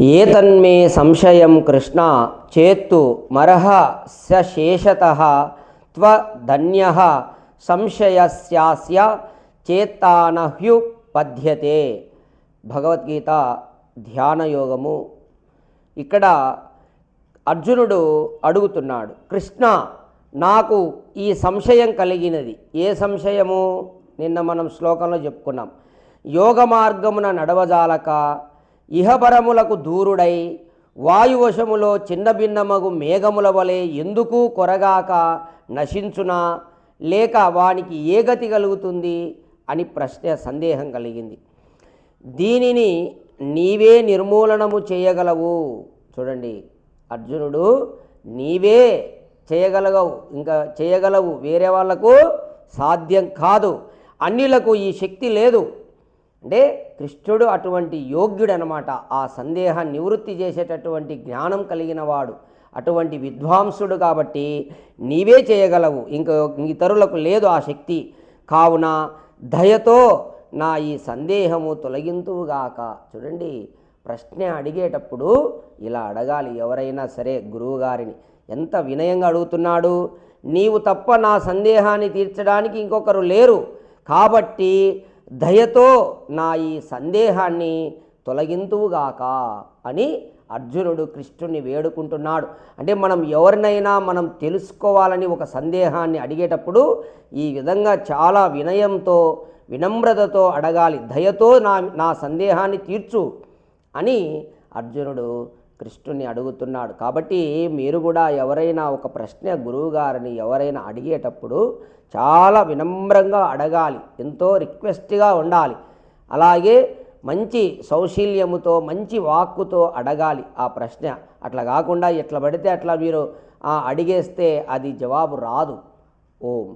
ఏతన్మే సంశయం కృష్ణ చేత్తు మరహ శేషతః త్వధన్యః సంశయస్యాస్య చేత్తానహ్యుపద్యతే. భగవద్గీత ధ్యాన యోగము. ఇక్కడ అర్జునుడు అడుగుతున్నాడు, కృష్ణ నాకు ఈ సంశయం కలిగినది. ఏ సంశయము? నిన్న మనం శ్లోకంలో చెప్పుకున్నాం. యోగ మార్గమున నడవజాలక ఇహపరములకు దూరుడై వాయువశములో చిన్న భిన్నమగు మేఘముల వలె ఎందుకు కొరగాక నశించునా, లేక వానికి ఏ గతి కలుగుతుంది అని సందేహం కలిగింది. దీనిని నీవే నిర్మూలనము చేయగలవు. చూడండి, అర్జునుడు నీవే చేయగలగవు, ఇంకా చేయగలవు, వేరే వాళ్లకు సాధ్యం కాదు, అన్యులకు ఈ శక్తి లేదు. అంటే కృష్ణుడు అటువంటి యోగ్యుడు అన్నమాట. ఆ సందేహాన్ని నివృత్తి చేసేటటువంటి జ్ఞానం కలిగిన వాడు, అటువంటి విద్వాంసుడు. కాబట్టి నీవే చేయగలవు, ఇంకా ఇతరులకు లేదు ఆ శక్తి. కావున దయతో నా ఈ సందేహము తొలగింతువుగాక. చూడండి, ప్రశ్న అడిగేటప్పుడు ఇలా అడగాలి. ఎవరైనా సరే గురువుగారిని ఎంత వినయంగా అడుగుతున్నాడు. నీవు తప్ప నా సందేహాన్ని తీర్చడానికి ఇంకొకరు లేరు, కాబట్టి దయతో నా ఈ సందేహాన్ని తొలగింతువుగాక అని అర్జునుడు కృష్ణుని వేడుకుంటున్నాడు. అంటే మనం ఎవరినైనా మనం తెలుసుకోవాలని ఒక సందేహాన్ని అడిగేటప్పుడు ఈ విధంగా చాలా వినయంతో వినమ్రతతో అడగాలి. దయతో నా సందేహాన్ని తీర్చు అని అర్జునుడు కృష్ణుని అడుగుతున్నాడు. కాబట్టి మీరు కూడా ఎవరైనా ఒక ప్రశ్న గురువుగారిని ఎవరైనా అడిగేటప్పుడు చాలా వినమ్రంగా అడగాలి, ఎంతో రిక్వెస్ట్గా ఉండాలి. అలాగే మంచి సౌశీల్యముతో మంచి వాక్కుతో అడగాలి ఆ ప్రశ్న. అట్లా కాకుండా ఎట్లా పడితే అట్లా మీరు అడిగేస్తే అది జవాబు రాదు. ఓం